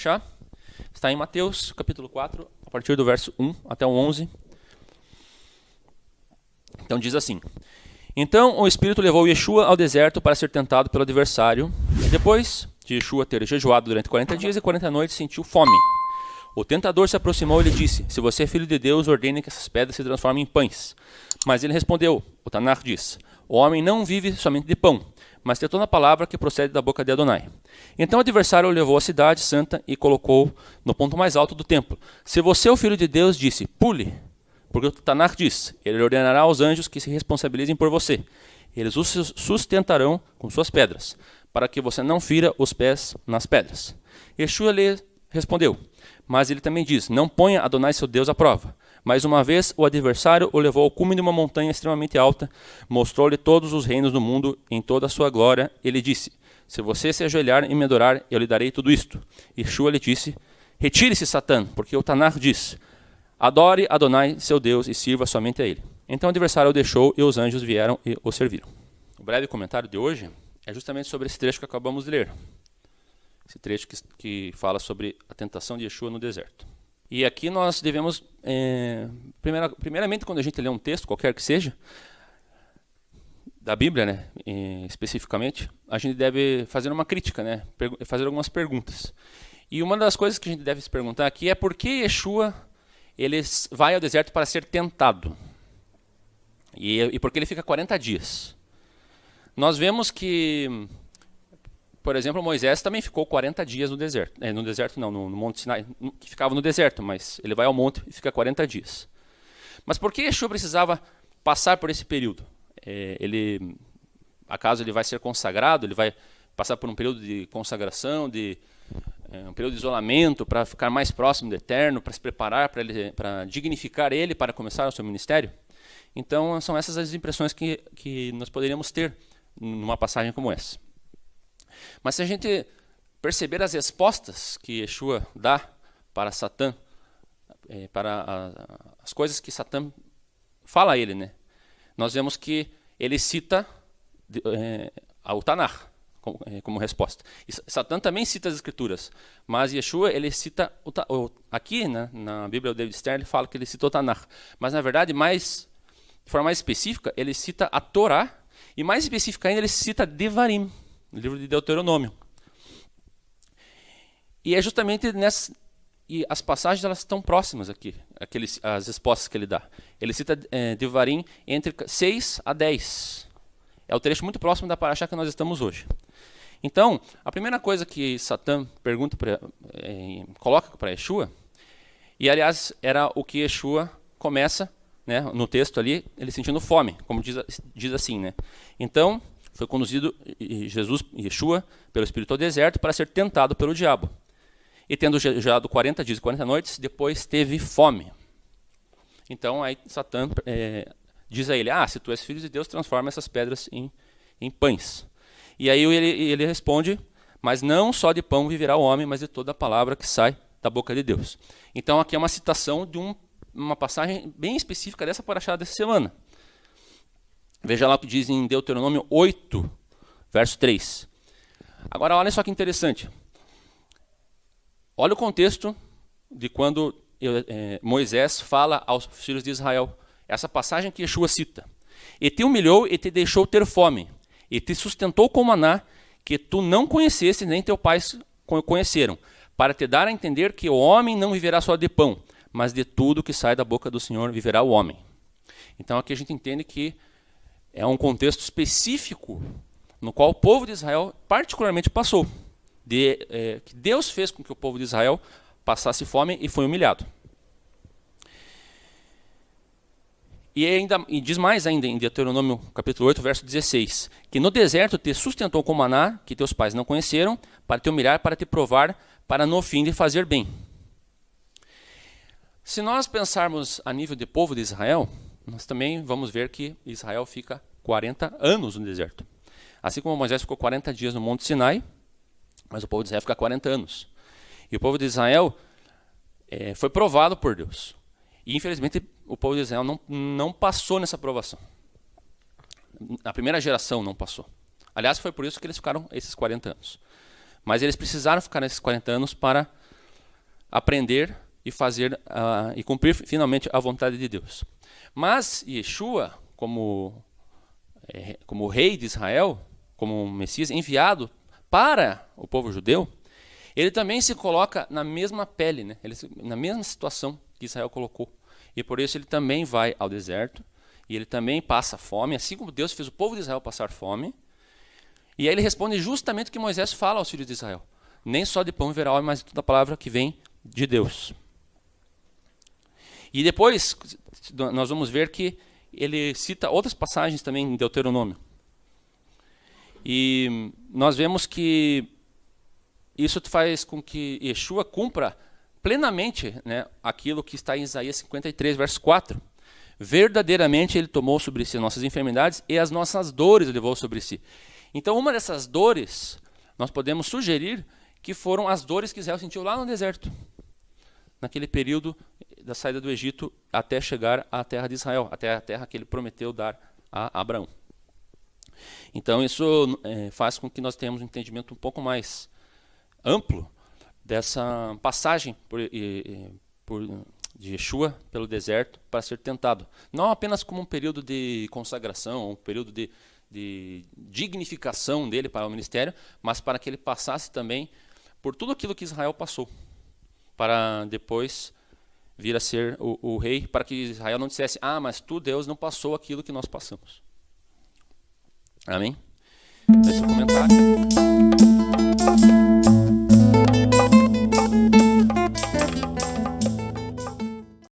achar, está em Mateus, capítulo 4, a partir do verso 1 até o 11. Então diz assim: Então o Espírito levou Yeshua ao deserto para ser tentado pelo adversário. Depois de Yeshua ter jejuado durante 40 dias e 40 noites, sentiu fome. O tentador se aproximou e lhe disse: Se você é filho de Deus, ordene que essas pedras se transformem em pães. Mas ele respondeu, o Tanakh diz: O homem não vive somente de pão, mas de toda a palavra que procede da boca de Adonai. Então o adversário o levou à cidade santa e colocou no ponto mais alto do templo. Se você é o filho de Deus, disse: Pule, porque o Tanakh diz: Ele ordenará aos anjos que se responsabilizem por você. Eles o sustentarão com suas pedras, para que você não fira os pés nas pedras. Yeshua lhe respondeu: Mas ele também diz: Não ponha Adonai seu Deus à prova. Mais uma vez, o adversário o levou ao cume de uma montanha extremamente alta, mostrou-lhe todos os reinos do mundo em toda a sua glória. Ele disse: Se você se ajoelhar e me adorar, eu lhe darei tudo isto. Yeshua lhe disse: Retire-se, Satã, porque o Tanakh diz: Adore Adonai seu Deus e sirva somente a ele. Então o adversário o deixou e os anjos vieram e o serviram. O breve comentário de hoje é justamente sobre esse trecho que acabamos de ler. Esse trecho que fala sobre a tentação de Yeshua no deserto. E aqui nós devemos, primeiramente, quando a gente lê um texto, qualquer que seja, da Bíblia, né, especificamente, a gente deve fazer uma crítica, né, fazer algumas perguntas. E uma das coisas que a gente deve se perguntar aqui é por que Yeshua ele vai ao deserto para ser tentado. E por que ele fica 40 dias. Nós vemos que, por exemplo, Moisés também ficou 40 dias no deserto. No deserto não, no Monte Sinai, que ficava no deserto, mas ele vai ao monte e fica 40 dias. Mas por que Yeshua precisava passar por esse período? Acaso ele vai ser consagrado, ele vai passar por um período de consagração, um período de isolamento para ficar mais próximo do Eterno, para se preparar, para dignificar ele, para começar o seu ministério? Então são essas as impressões que nós poderíamos ter numa passagem como essa. Mas se a gente perceber as respostas que Yeshua dá para Satã, para as coisas que Satã fala a ele, né? Nós vemos que ele cita o Tanakh como resposta. E Satã também cita as Escrituras, mas Yeshua ele cita aqui, né, na Bíblia, o David Stern ele fala que ele citou o Tanakh, mas na verdade de forma mais específica ele cita a Torá e mais específica ainda ele cita Devarim, o livro de Deuteronômio. E é justamente nessa e as passagens elas estão próximas aqui, as respostas que ele dá. Ele cita Devarim entre 6 a 10. É o trecho muito próximo da paraxá que nós estamos hoje. Então, a primeira coisa que Satã coloca para Yeshua, e aliás era o que Yeshua começa, né, no texto ali, ele sentindo fome, como diz assim, né? Então, foi conduzido Yeshua pelo Espírito ao deserto para ser tentado pelo diabo. E tendo jejuado 40 dias e 40 noites, depois teve fome. Então aí Satã diz a ele: se tu és filho de Deus, transforma essas pedras em pães. E aí ele responde: mas não só de pão viverá o homem, mas de toda a palavra que sai da boca de Deus. Então aqui é uma citação de uma passagem bem específica dessa paraxá dessa semana. Veja lá o que diz em Deuteronômio 8, verso 3. Agora olha só que interessante. Olha o contexto de quando Moisés fala aos filhos de Israel. Essa passagem que Yeshua cita. E te humilhou e te deixou ter fome, e te sustentou com maná, que tu não conheceste, nem teus pais conheceram, para te dar a entender que o homem não viverá só de pão, mas de tudo que sai da boca do Senhor viverá o homem. Então aqui a gente entende que é um contexto específico no qual o povo de Israel particularmente passou. Que Deus fez com que o povo de Israel passasse fome e foi humilhado. E diz mais ainda em Deuteronômio capítulo 8, verso 16, que no deserto te sustentou com maná, que teus pais não conheceram, para te humilhar, para te provar, para no fim de fazer bem. Se nós pensarmos a nível de povo de Israel, nós também vamos ver que Israel fica 40 anos no deserto. Assim como Moisés ficou 40 dias no Monte Sinai, mas o povo de Israel fica 40 anos. E o povo de Israel foi provado por Deus. E infelizmente o povo de Israel não passou nessa provação. A primeira geração não passou. Aliás, foi por isso que eles ficaram esses 40 anos. Mas eles precisaram ficar nesses 40 anos para aprender e fazer e cumprir finalmente a vontade de Deus. Mas Yeshua, como rei de Israel, como Messias enviado para o povo judeu, ele também se coloca na mesma pele, né? Na mesma situação que Israel colocou. E por isso ele também vai ao deserto, e ele também passa fome, assim como Deus fez o povo de Israel passar fome. E aí ele responde justamente o que Moisés fala aos filhos de Israel. Nem só de pão viverá o homem, mas de toda a palavra que vem de Deus. E depois nós vamos ver que ele cita outras passagens também em Deuteronômio. E nós vemos que isso faz com que Yeshua cumpra plenamente, né, aquilo que está em Isaías 53, verso 4. Verdadeiramente ele tomou sobre si nossas enfermidades e as nossas dores levou sobre si. Então uma dessas dores, nós podemos sugerir que foram as dores que Israel sentiu lá no deserto, naquele período da saída do Egito até chegar à terra de Israel, até a terra que ele prometeu dar a Abraão. Então isso faz com que nós tenhamos um entendimento um pouco mais amplo dessa passagem de Yeshua pelo deserto para ser tentado. Não apenas como um período de consagração, um período de dignificação dele para o ministério, mas para que ele passasse também por tudo aquilo que Israel passou, para depois vir a ser o rei, para que Israel não dissesse, mas tu, Deus, não passou aquilo que nós passamos. Amém? Esse é o comentário.